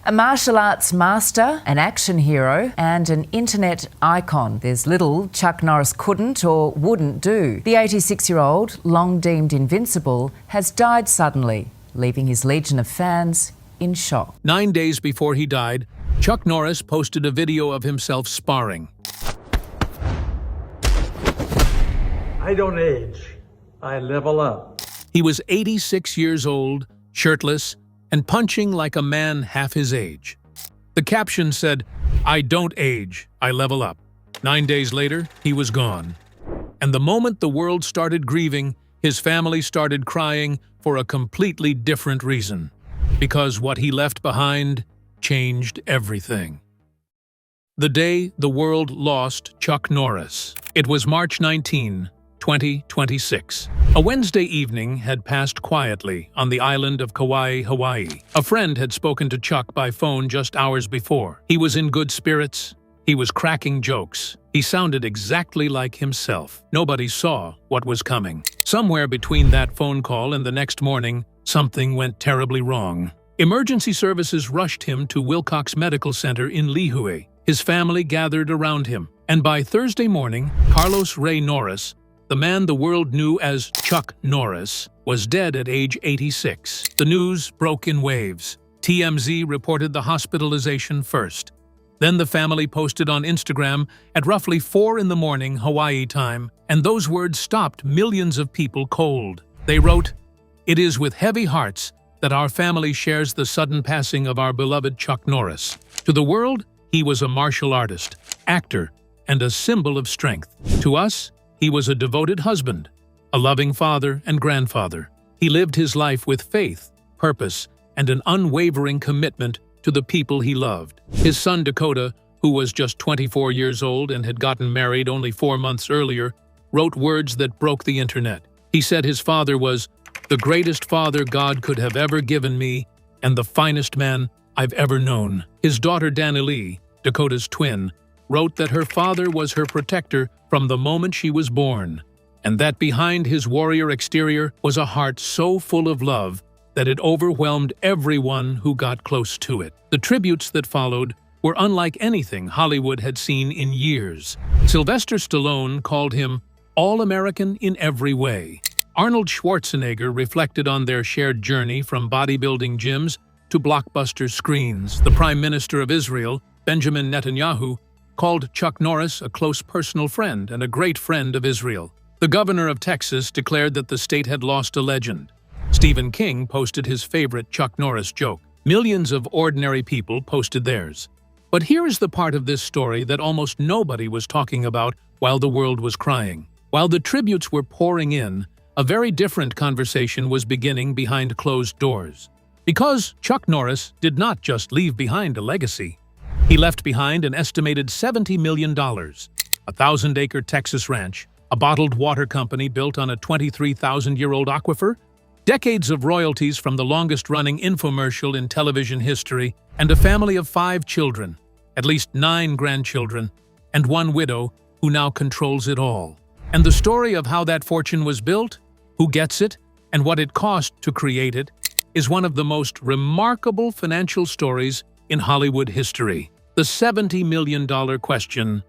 A martial arts master, an action hero, and an internet icon. There's little Chuck Norris couldn't or wouldn't do. The 86-year-old, long deemed invincible, has died suddenly, leaving his legion of fans in shock. 9 days before he died, Chuck Norris posted a video of himself sparring. I don't age. I level up. He was 86 years old, shirtless, and punching like a man half his age. The caption said, "I don't age, I level up." 9 days later, he was gone. And the moment the world started grieving, his family started crying for a completely different reason. Because what he left behind changed everything. The day the world lost Chuck Norris. It was March 19, 2026. A Wednesday evening had passed quietly on the island of Kauai, Hawaii. A friend had spoken to Chuck by phone just hours before. He was in good spirits. He was cracking jokes. He sounded exactly like himself. Nobody saw what was coming. Somewhere between that phone call and the next morning, something went terribly wrong. Emergency services rushed him to Wilcox Medical Center in Lihue. His family gathered around him. And by Thursday morning, Carlos Ray Norris, the man the world knew as Chuck Norris, was dead at age 86. The news broke in waves. TMZ reported the hospitalization first. Then the family posted on Instagram at roughly 4 in the morning Hawaii time, and those words stopped millions of people cold. They wrote, "It is with heavy hearts that our family shares the sudden passing of our beloved Chuck Norris. To the world, he was a martial artist, actor, and a symbol of strength. To us, he was a devoted husband, a loving father and grandfather. He lived his life with faith, purpose, and an unwavering commitment to the people he loved." His son Dakota, who was just 24 years old and had gotten married only 4 months earlier, wrote words that broke the internet. He said his father was "the greatest father God could have ever given me and the finest man I've ever known." His daughter Danilee, Dakota's twin, wrote that her father was her protector from the moment she was born, and that behind his warrior exterior was a heart so full of love that it overwhelmed everyone who got close to it. The tributes that followed were unlike anything Hollywood had seen in years. Sylvester Stallone called him all-American in every way. Arnold Schwarzenegger reflected on their shared journey from bodybuilding gyms to blockbuster screens. The Prime Minister of Israel, Benjamin Netanyahu, called Chuck Norris a close personal friend and a great friend of Israel. The governor of Texas declared that the state had lost a legend. Stephen King posted his favorite Chuck Norris joke. Millions of ordinary people posted theirs. But here is the part of this story that almost nobody was talking about while the world was crying. While the tributes were pouring in, a very different conversation was beginning behind closed doors. Because Chuck Norris did not just leave behind a legacy. He left behind an estimated $70 million, a 1,000-acre Texas ranch, a bottled water company built on a 23,000-year-old aquifer, decades of royalties from the longest-running infomercial in television history, and a family of 5 children, at least 9 grandchildren, and 1 widow who now controls it all. And the story of how that fortune was built, who gets it, and what it cost to create it, is one of the most remarkable financial stories in Hollywood history. The $70 million question,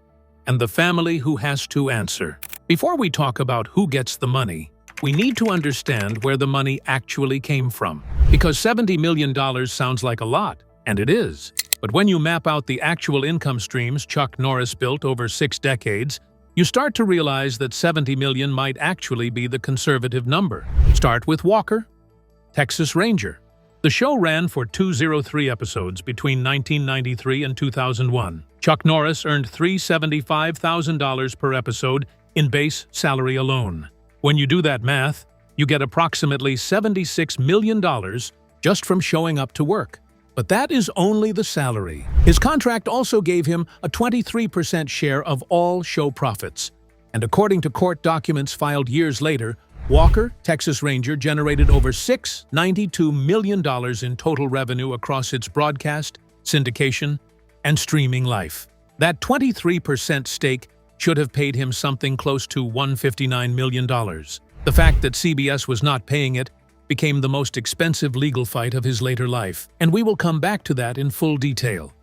and the family who has to answer. Before we talk about who gets the money, we need to understand where the money actually came from. Because $70 million sounds like a lot, and it is. But when you map out the actual income streams Chuck Norris built over 6 decades, you start to realize that $70 million might actually be the conservative number. Start with Walker, Texas Ranger. The show ran for 203 episodes between 1993 and 2001. Chuck Norris earned $375,000 per episode in base salary alone. When you do that math, you get approximately $76 million just from showing up to work. But that is only the salary. His contract also gave him a 23% share of all show profits. And according to court documents filed years later, Walker, Texas Ranger, generated over $692 million in total revenue across its broadcast, syndication, and streaming life. That 23% stake should have paid him something close to $159 million. The fact that CBS was not paying it became the most expensive legal fight of his later life, and we will come back to that in full detail.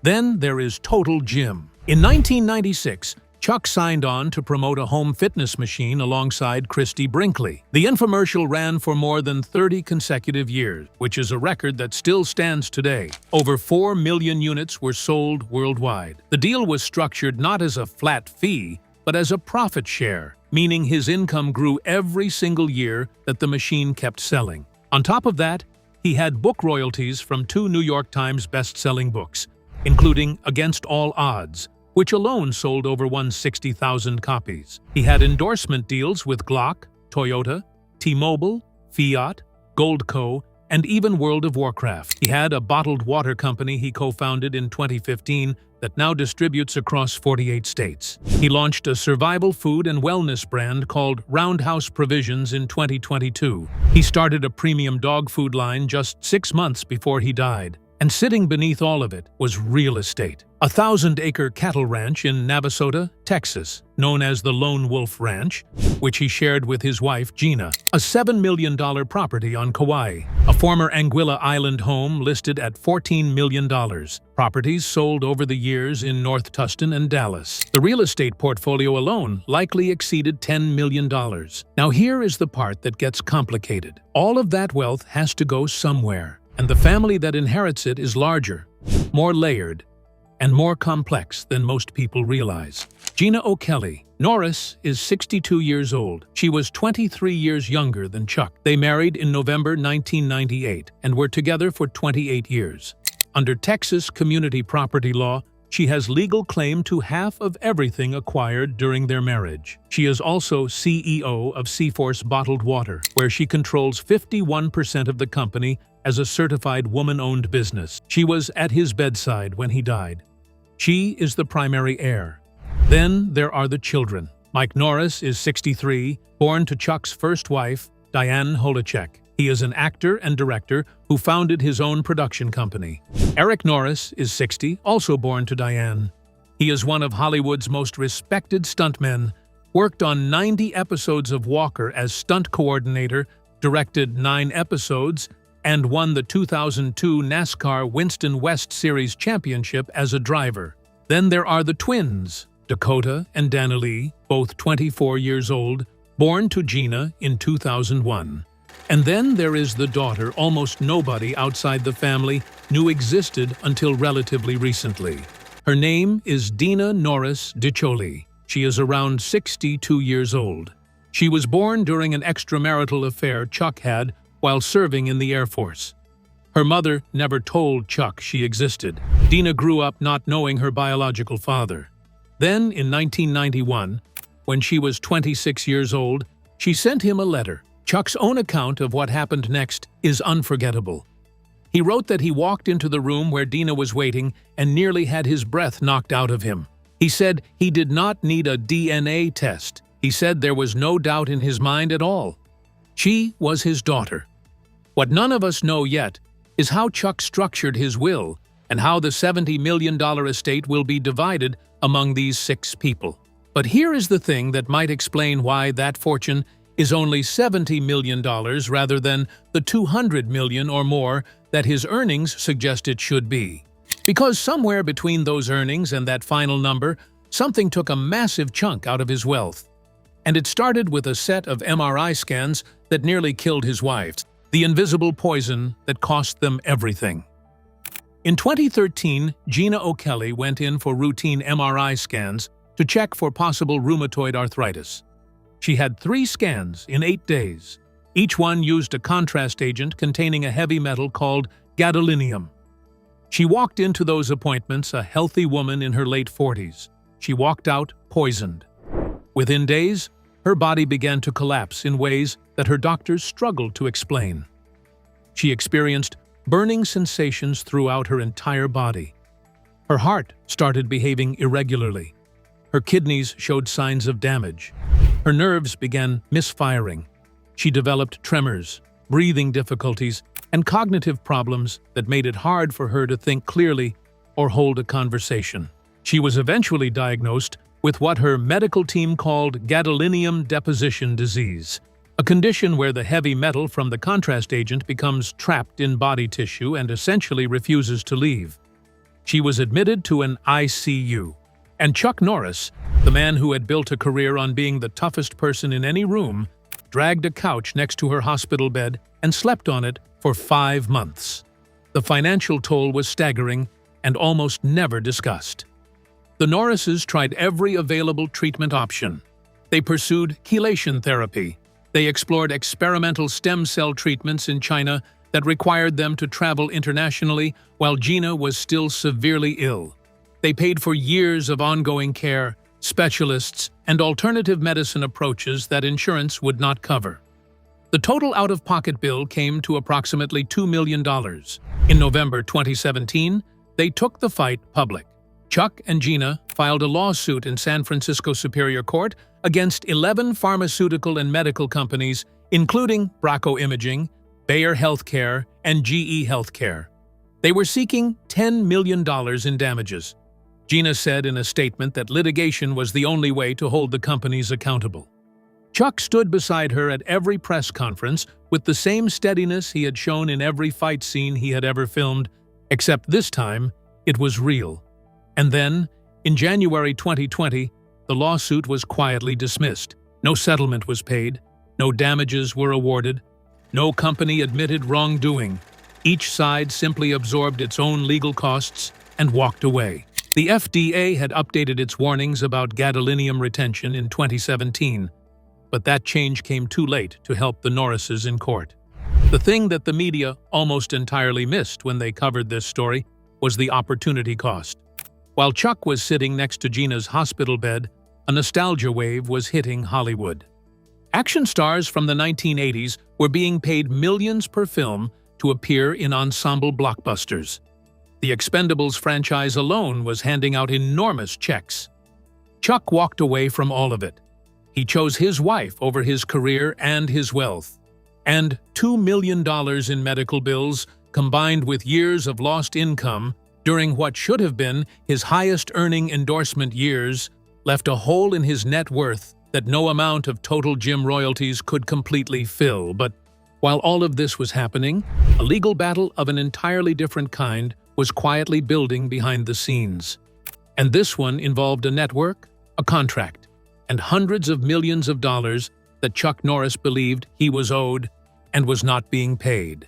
Then there is Total Gym. In 1996, Chuck signed on to promote a home fitness machine alongside Christy Brinkley. The infomercial ran for more than 30 consecutive years, which is a record that still stands today. Over 4 million units were sold worldwide. The deal was structured not as a flat fee, but as a profit share, meaning his income grew every single year that the machine kept selling. On top of that, he had book royalties from 2 New York Times best-selling books, including Against All Odds, which alone sold over 160,000 copies. He had endorsement deals with Glock, Toyota, T-Mobile, Fiat, Goldco, and even World of Warcraft. He had a bottled water company he co-founded in 2015 that now distributes across 48 states. He launched a survival food and wellness brand called Roundhouse Provisions in 2022. He started a premium dog food line just 6 months before he died. And sitting beneath all of it was real estate. A 1,000-acre cattle ranch in Navasota, Texas, known as the Lone Wolf Ranch, which he shared with his wife, Gina. A $7 million property on Kauai. A former Anguilla Island home listed at $14 million. Properties sold over the years in North Tustin and Dallas. The real estate portfolio alone likely exceeded $10 million. Now here is the part that gets complicated. All of that wealth has to go somewhere. And the family that inherits it is larger, more layered, and more complex than most people realize. Gina O'Kelly. Norris is 62 years old. She was 23 years younger than Chuck. They married in November 1998 and were together for 28 years. Under Texas community property law, she has legal claim to half of everything acquired during their marriage. She is also CEO of Seaforce Bottled Water, where she controls 51% of the company as a certified woman-owned business. She was at his bedside when he died. She is the primary heir. Then there are the children. Mike Norris is 63, born to Chuck's first wife, Diane Holacek. He is an actor and director who founded his own production company. Eric Norris is 60, also born to Diane. He is one of Hollywood's most respected stuntmen, worked on 90 episodes of Walker as stunt coordinator, directed 9 episodes, and won the 2002 NASCAR Winston West Series championship as a driver. Then there are the twins, Dakota and Danilee, both 24 years old, born to Gina in 2001. And then there is the daughter almost nobody outside the family knew existed until relatively recently. Her name is Dina Norris DiCioli. She is around 62 years old. She was born during an extramarital affair Chuck had while serving in the Air Force. Her mother never told Chuck she existed. Dina grew up not knowing her biological father. Then, in 1991, when she was 26 years old, she sent him a letter. Chuck's own account of what happened next is unforgettable. He wrote that he walked into the room where Dina was waiting and nearly had his breath knocked out of him. He said he did not need a DNA test. He said there was no doubt in his mind at all. She was his daughter. What none of us know yet is how Chuck structured his will and how the $70 million estate will be divided among these 6 people. But here is the thing that might explain why that fortune is only $70 million rather than the $200 million or more that his earnings suggest it should be. Because somewhere between those earnings and that final number, something took a massive chunk out of his wealth. And it started with a set of MRI scans that nearly killed his wife. The invisible poison that cost them everything. In 2013, Gina O'Kelly went in for routine MRI scans to check for possible rheumatoid arthritis. She had 3 scans in 8 days. Each one used a contrast agent containing a heavy metal called gadolinium. She walked into those appointments a healthy woman in her late 40s. She walked out poisoned. Within days, her body began to collapse in ways that her doctors struggled to explain. She experienced burning sensations throughout her entire body. Her heart started behaving irregularly. Her kidneys showed signs of damage. Her nerves began misfiring. She developed tremors, breathing difficulties, and cognitive problems that made it hard for her to think clearly or hold a conversation. She was eventually diagnosed with what her medical team called gadolinium deposition disease, a condition where the heavy metal from the contrast agent becomes trapped in body tissue and essentially refuses to leave. She was admitted to an ICU, and Chuck Norris, the man who had built a career on being the toughest person in any room, dragged a couch next to her hospital bed and slept on it for 5 months. The financial toll was staggering and almost never discussed. The Norrises tried every available treatment option. They pursued chelation therapy. They explored experimental stem cell treatments in China that required them to travel internationally while Gina was still severely ill. They paid for years of ongoing care, specialists, and alternative medicine approaches that insurance would not cover. The total out-of-pocket bill came to approximately $2 million. In November 2017, they took the fight public. Chuck and Gina filed a lawsuit in San Francisco Superior Court against 11 pharmaceutical and medical companies, including Bracco Imaging, Bayer Healthcare, and GE Healthcare. They were seeking $10 million in damages. Gina said in a statement that litigation was the only way to hold the companies accountable. Chuck stood beside her at every press conference with the same steadiness he had shown in every fight scene he had ever filmed, except this time, it was real. And then, in January 2020, the lawsuit was quietly dismissed. No settlement was paid, no damages were awarded, no company admitted wrongdoing. Each side simply absorbed its own legal costs and walked away. The FDA had updated its warnings about gadolinium retention in 2017, but that change came too late to help the Norrises in court. The thing that the media almost entirely missed when they covered this story was the opportunity cost. While Chuck was sitting next to Gina's hospital bed, a nostalgia wave was hitting Hollywood. Action stars from the 1980s were being paid millions per film to appear in ensemble blockbusters. The Expendables franchise alone was handing out enormous checks. Chuck walked away from all of it. He chose his wife over his career and his wealth. And $2 million in medical bills, combined with years of lost income during what should have been his highest-earning endorsement years, left a hole in his net worth that no amount of total gym royalties could completely fill. But while all of this was happening, a legal battle of an entirely different kind was quietly building behind the scenes. And this one involved a network, a contract, and hundreds of millions of dollars that Chuck Norris believed he was owed and was not being paid.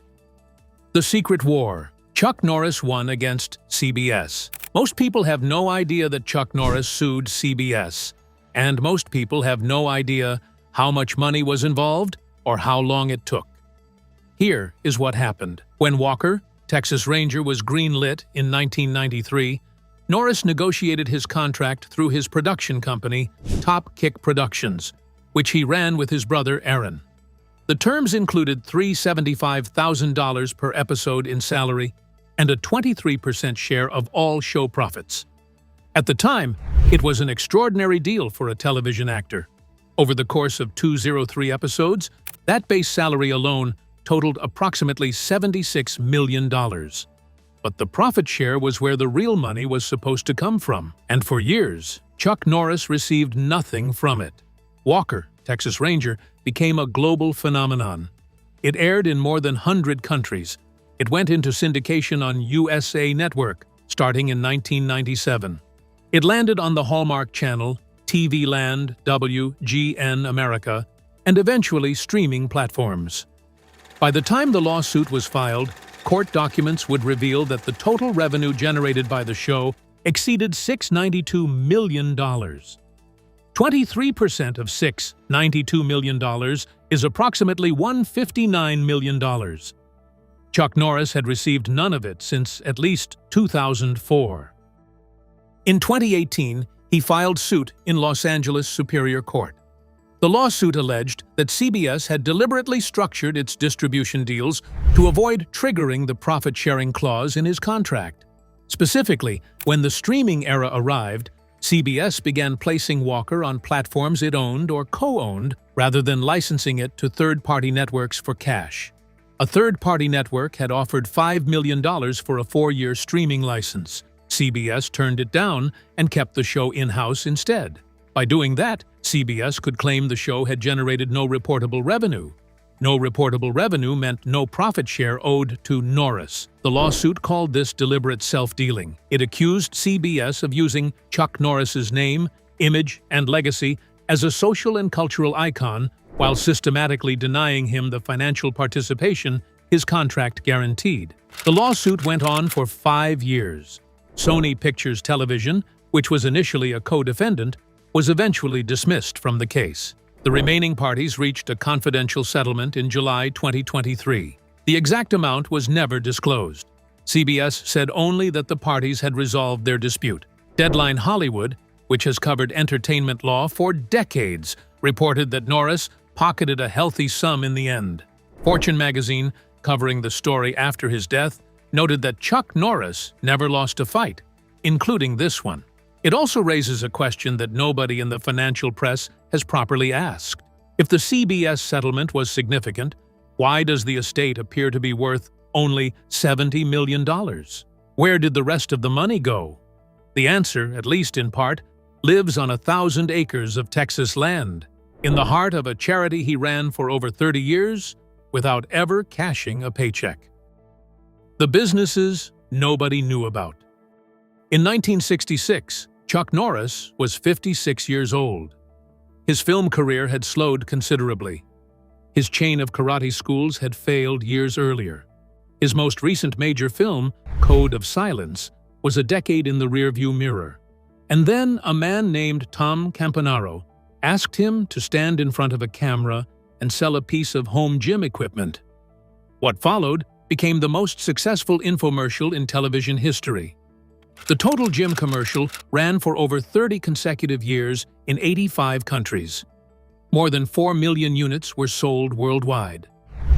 The Secret War. Chuck Norris won against CBS. Most people have no idea that Chuck Norris sued CBS, and most people have no idea how much money was involved or how long it took. Here is what happened. When Walker, Texas Ranger, was greenlit in 1993, Norris negotiated his contract through his production company, Top Kick Productions, which he ran with his brother Aaron. The terms included $375,000 per episode in salary and a 23% share of all show profits. At the time, it was an extraordinary deal for a television actor. Over the course of 203 episodes, that base salary alone totaled approximately $76 million. But the profit share was where the real money was supposed to come from, and for years, Chuck Norris received nothing from it. Walker, Texas Ranger, became a global phenomenon. It aired in more than 100 countries. It went into syndication on USA Network, starting in 1997. It landed on the Hallmark Channel, TV Land, WGN America, and eventually streaming platforms. By the time the lawsuit was filed, court documents would reveal that the total revenue generated by the show exceeded $692 million. 23% of $692 million is approximately $159 million. Chuck Norris had received none of it since at least 2004. In 2018, he filed suit in Los Angeles Superior Court. The lawsuit alleged that CBS had deliberately structured its distribution deals to avoid triggering the profit-sharing clause in his contract. Specifically, when the streaming era arrived, CBS began placing Walker on platforms it owned or co-owned rather than licensing it to third-party networks for cash. A third-party network had offered $5 million for a 4-year streaming license. CBS turned it down and kept the show in-house instead. By doing that, CBS could claim the show had generated no reportable revenue. No reportable revenue meant no profit share owed to Norris. The lawsuit called this deliberate self-dealing. It accused CBS of using Chuck Norris's name, image, and legacy as a social and cultural icon while systematically denying him the financial participation his contract guaranteed. The lawsuit went on for 5 years. Sony Pictures Television, which was initially a co-defendant, was eventually dismissed from the case. The remaining parties reached a confidential settlement in July 2023. The exact amount was never disclosed. CBS said only that the parties had resolved their dispute. Deadline Hollywood, which has covered entertainment law for decades, reported that Norris pocketed a healthy sum in the end. Fortune magazine, covering the story after his death, noted that Chuck Norris never lost a fight, including this one. It also raises a question that nobody in the financial press has properly asked. If the CBS settlement was significant, why does the estate appear to be worth only $70 million? Where did the rest of the money go? The answer, at least in part, lives on 1,000 acres of Texas land, in the heart of a charity he ran for over 30 years without ever cashing a paycheck. The businesses nobody knew about. In 1966, Chuck Norris was 56 years old. His film career had slowed considerably. His chain of karate schools had failed years earlier. His most recent major film, Code of Silence, was a decade in the rearview mirror. And then a man named Tom Campanaro asked him to stand in front of a camera and sell a piece of home gym equipment. What followed became the most successful infomercial in television history. The Total Gym commercial ran for over 30 consecutive years in 85 countries. More than 4 million units were sold worldwide.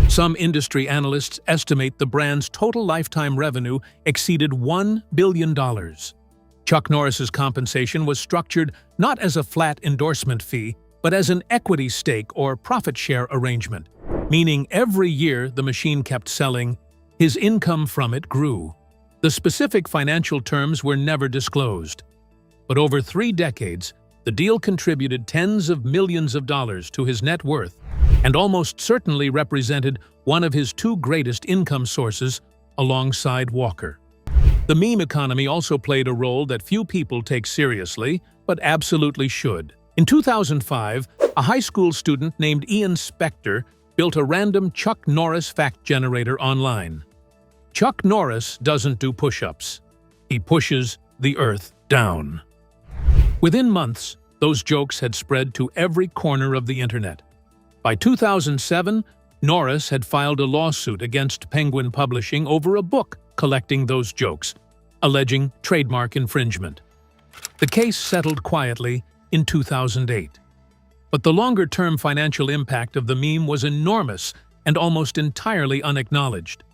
Some industry analysts estimate the brand's total lifetime revenue exceeded $1 billion. Chuck Norris's compensation was structured not as a flat endorsement fee, but as an equity stake or profit share arrangement, meaning every year the machine kept selling, his income from it grew. The specific financial terms were never disclosed, but over 3 decades, the deal contributed tens of millions of dollars to his net worth and almost certainly represented one of his 2 greatest income sources alongside Walker. The meme economy also played a role that few people take seriously, but absolutely should. In 2005, a high school student named Ian Spector built a random Chuck Norris fact generator online. Chuck Norris doesn't do push-ups. He pushes the earth down. Within months, those jokes had spread to every corner of the internet. By 2007, Norris had filed a lawsuit against Penguin Publishing over a book collecting those jokes, alleging trademark infringement. The case settled quietly in 2008. But the longer-term financial impact of the meme was enormous and almost entirely unacknowledged.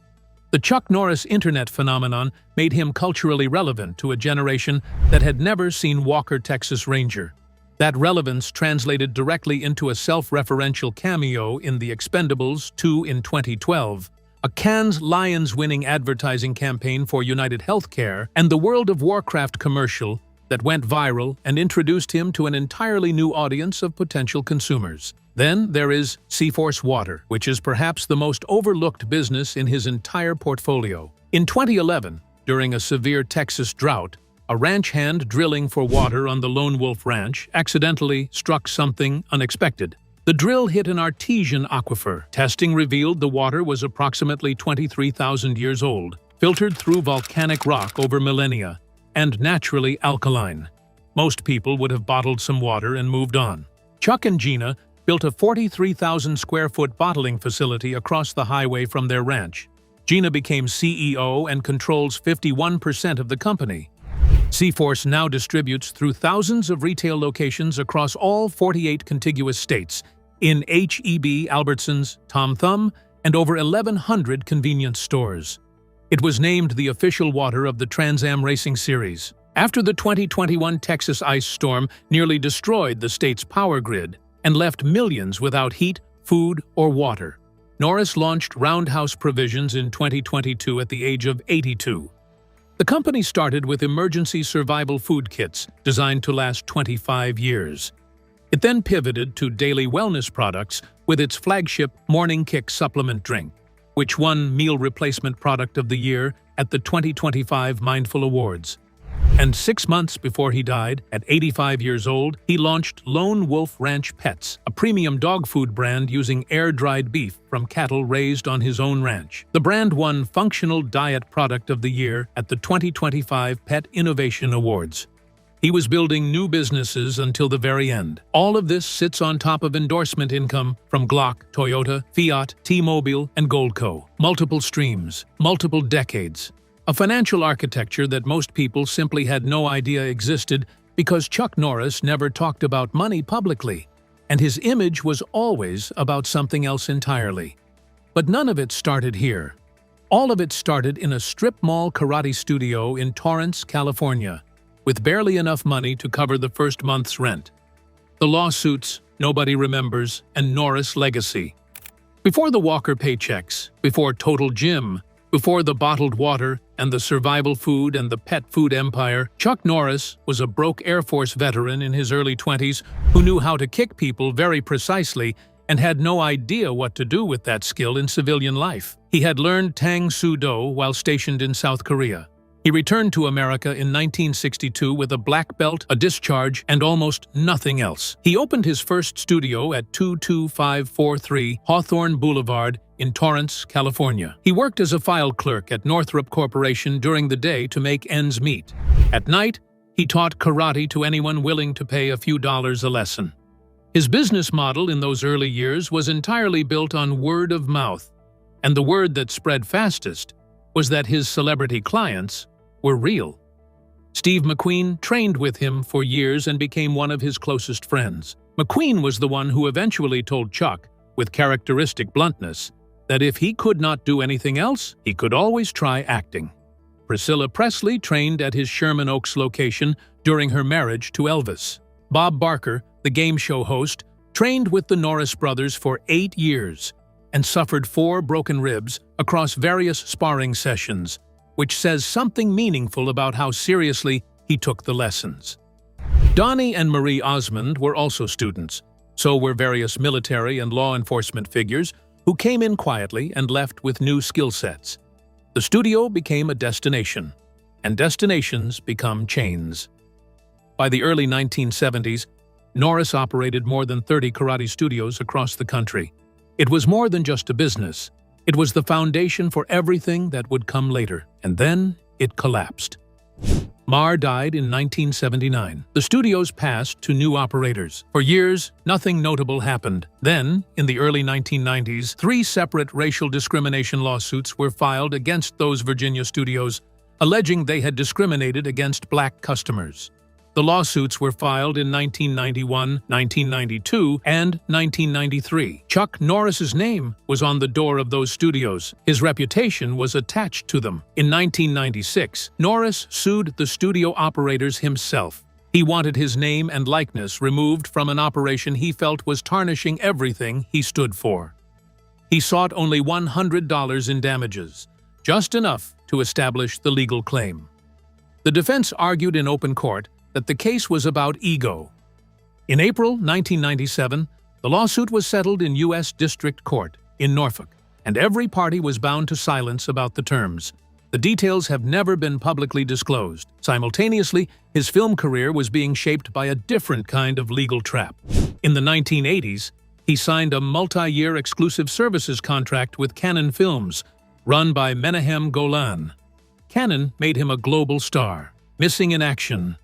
The Chuck Norris internet phenomenon made him culturally relevant to a generation that had never seen Walker Texas Ranger. That relevance translated directly into a self-referential cameo in The Expendables 2 in 2012, a Cannes Lions-winning advertising campaign for United Healthcare, and the World of Warcraft commercial that went viral and introduced him to an entirely new audience of potential consumers. Then there is Seaforce Water, which is perhaps the most overlooked business in his entire portfolio. In 2011, during a severe Texas drought, a ranch hand drilling for water on the Lone Wolf Ranch accidentally struck something unexpected. The drill hit an artesian aquifer. Testing revealed the water was approximately 23,000 years old, filtered through volcanic rock over millennia, and naturally alkaline. Most people would have bottled some water and moved on. Chuck and Gina built a 43,000-square-foot bottling facility across the highway from their ranch. Gina became CEO and controls 51% of the company. Seaforce now distributes through thousands of retail locations across all 48 contiguous states, in H-E-B, Albertsons, Tom Thumb, and over 1,100 convenience stores. It was named the official water of the Trans Am Racing Series. After the 2021 Texas ice storm nearly destroyed the state's power grid and left millions without heat, food, or water, Norris launched Roundhouse Provisions in 2022 at the age of 82. The company started with emergency survival food kits designed to last 25 years. It then pivoted to daily wellness products with its flagship Morning Kick supplement drink, which won Meal Replacement Product of the Year at the 2025 Mindful Awards. And 6 months before he died, at 85 years old, he launched Lone Wolf Ranch Pets, a premium dog food brand using air-dried beef from cattle raised on his own ranch. The brand won Functional Diet Product of the Year at the 2025 Pet Innovation Awards. He was building new businesses until the very end. All of this sits on top of endorsement income from Glock, Toyota, Fiat, T-Mobile, and Goldco. Multiple streams, multiple decades. A financial architecture that most people simply had no idea existed because Chuck Norris never talked about money publicly, and his image was always about something else entirely. But none of it started here. All of it started in a strip mall karate studio in Torrance, California, with barely enough money to cover the first month's rent. The lawsuits, nobody remembers, and Norris' legacy. Before the Walker paychecks, before Total Gym, before the bottled water and the survival food and the pet food empire, Chuck Norris was a broke Air Force veteran in his early 20s who knew how to kick people very precisely and had no idea what to do with that skill in civilian life. He had learned Tang Soo Do while stationed in South Korea. He returned to America in 1962 with a black belt, a discharge, and almost nothing else. He opened his first studio at 22543 Hawthorne Boulevard in Torrance, California. He worked as a file clerk at Northrop Corporation during the day to make ends meet. At night, he taught karate to anyone willing to pay a few dollars a lesson. His business model in those early years was entirely built on word of mouth, and the word that spread fastest was that his celebrity clients were real. Steve McQueen trained with him for years and became one of his closest friends. McQueen was the one who eventually told Chuck, with characteristic bluntness, that if he could not do anything else, he could always try acting. Priscilla Presley trained at his Sherman Oaks location during her marriage to Elvis. Bob Barker, the game show host, trained with the Norris brothers for 8 years and suffered 4 broken ribs across various sparring sessions, which says something meaningful about how seriously he took the lessons. Donnie and Marie Osmond were also students. So were various military and law enforcement figures who came in quietly and left with new skill sets. The studio became a destination, and destinations become chains. By the early 1970s, Norris operated more than 30 karate studios across the country. It was more than just a business. It was the foundation for everything that would come later, and then it collapsed. Marr died in 1979. The studios passed to new operators. For years, nothing notable happened. Then, in the early 1990s, 3 separate racial discrimination lawsuits were filed against those Virginia studios, alleging they had discriminated against black customers. The lawsuits were filed in 1991, 1992, and 1993. Chuck Norris's name was on the door of those studios. His reputation was attached to them. In 1996, Norris sued the studio operators himself. He wanted his name and likeness removed from an operation he felt was tarnishing everything he stood for. He sought only $100 in damages, just enough to establish the legal claim. The defense argued in open court that the case was about ego. In April 1997, the lawsuit was settled in U.S. District Court in Norfolk, and every party was bound to silence about the terms. The details have never been publicly disclosed. Simultaneously, his film career was being shaped by a different kind of legal trap. In the 1980s, he signed a multi-year exclusive services contract with Canon Films, run by Menahem Golan. Canon made him a global star. Missing in Action,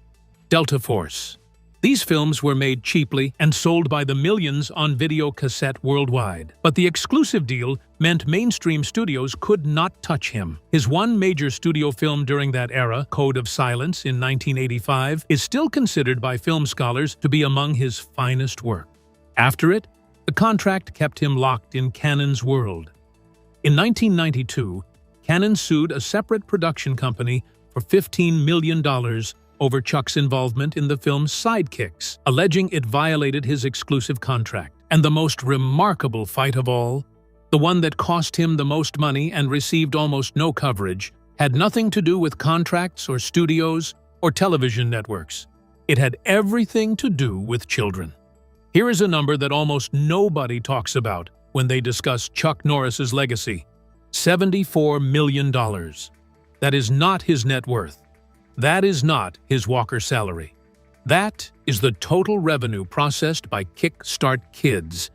Delta Force. These films were made cheaply and sold by the millions on video cassette worldwide. But the exclusive deal meant mainstream studios could not touch him. His one major studio film during that era, Code of Silence in 1985, is still considered by film scholars to be among his finest work. After it, the contract kept him locked in Canon's world. In 1992, Canon sued a separate production company for $15 million over Chuck's involvement in the film Sidekicks, alleging it violated his exclusive contract. And the most remarkable fight of all, the one that cost him the most money and received almost no coverage, had nothing to do with contracts or studios or television networks. It had everything to do with children. Here is a number that almost nobody talks about when they discuss Chuck Norris's legacy: $74 million. That is not his net worth. That is not his Walker salary. That is the total revenue processed by Kickstart Kids,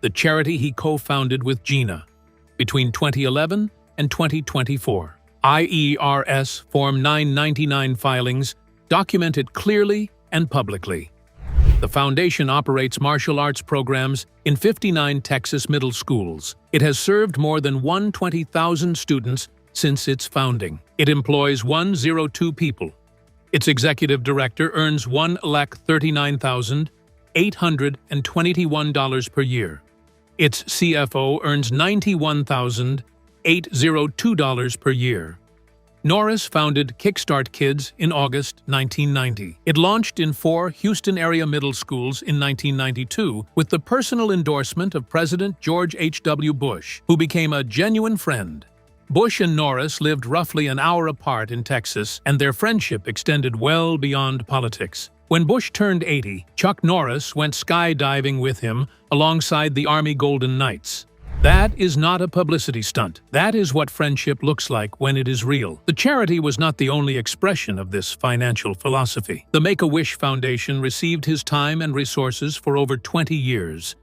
the charity he co-founded with Gina, between 2011 and 2024. IERS Form 999 filings document it clearly and publicly. The foundation operates martial arts programs in 59 Texas middle schools. It has served more than 120,000 students since its founding. It employs 102 people. Its executive director earns $1,039,821 per year. Its CFO earns $91,802 per year. Norris founded Kickstart Kids in August 1990. It launched in 4 Houston-area middle schools in 1992 with the personal endorsement of President George H.W. Bush, who became a genuine friend. Bush and Norris lived roughly an hour apart in Texas, and their friendship extended well beyond politics. When Bush turned 80, Chuck Norris went skydiving with him alongside the Army Golden Knights. That is not a publicity stunt. That is what friendship looks like when it is real. The charity was not the only expression of this financial philosophy. The Make-A-Wish Foundation received his time and resources for over 20 years.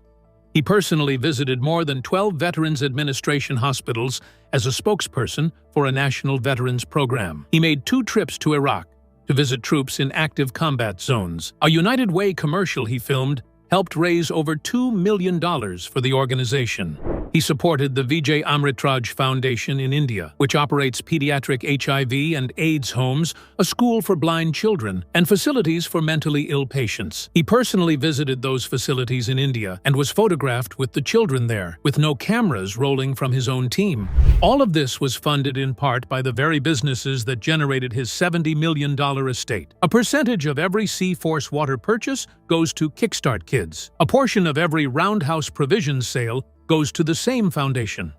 He personally visited more than 12 Veterans Administration hospitals as a spokesperson for a national veterans program. He made 2 trips to Iraq to visit troops in active combat zones. A United Way commercial he filmed helped raise over $2 million for the organization. He supported the Vijay Amritraj Foundation in India, which operates pediatric HIV and AIDS homes, a school for blind children, and facilities for mentally ill patients. He personally visited those facilities in India and was photographed with the children there, with no cameras rolling from his own team. All of this was funded in part by the very businesses that generated his $70 million estate. A percentage of every Sea-Force water purchase goes to Kickstart Kids. A portion of every Roundhouse Provisions sale goes to the same foundation.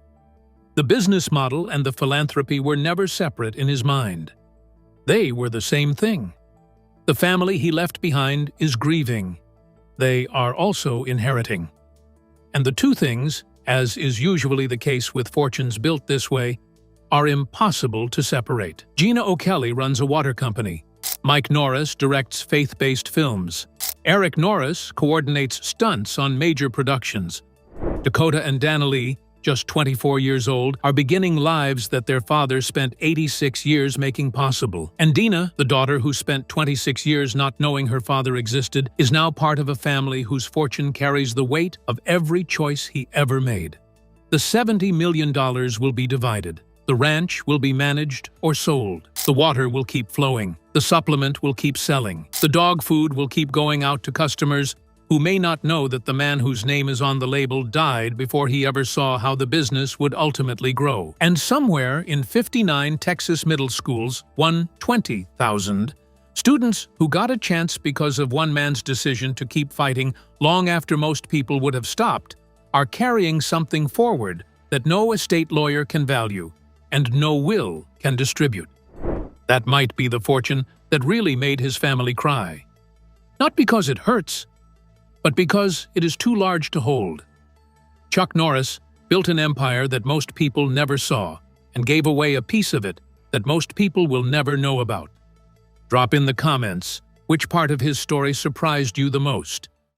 The business model and the philanthropy were never separate in his mind. They were the same thing. The family he left behind is grieving. They are also inheriting. And the two things, as is usually the case with fortunes built this way, are impossible to separate. Gina O'Kelly runs a water company. Mike Norris directs faith-based films. Eric Norris coordinates stunts on major productions. Dakota and Danilee, just 24 years old, are beginning lives that their father spent 86 years making possible. And Dina, the daughter who spent 26 years not knowing her father existed, is now part of a family whose fortune carries the weight of every choice he ever made. The $70 million will be divided. The ranch will be managed or sold. The water will keep flowing. The supplement will keep selling. The dog food will keep going out to customers who may not know that the man whose name is on the label died before he ever saw how the business would ultimately grow. And somewhere in 59 Texas middle schools, 120,000, students who got a chance because of one man's decision to keep fighting long after most people would have stopped, are carrying something forward that no estate lawyer can value and no will can distribute. That might be the fortune that really made his family cry. Not because it hurts, but because it is too large to hold. Chuck Norris built an empire that most people never saw and gave away a piece of it that most people will never know about. Drop in the comments which part of his story surprised you the most.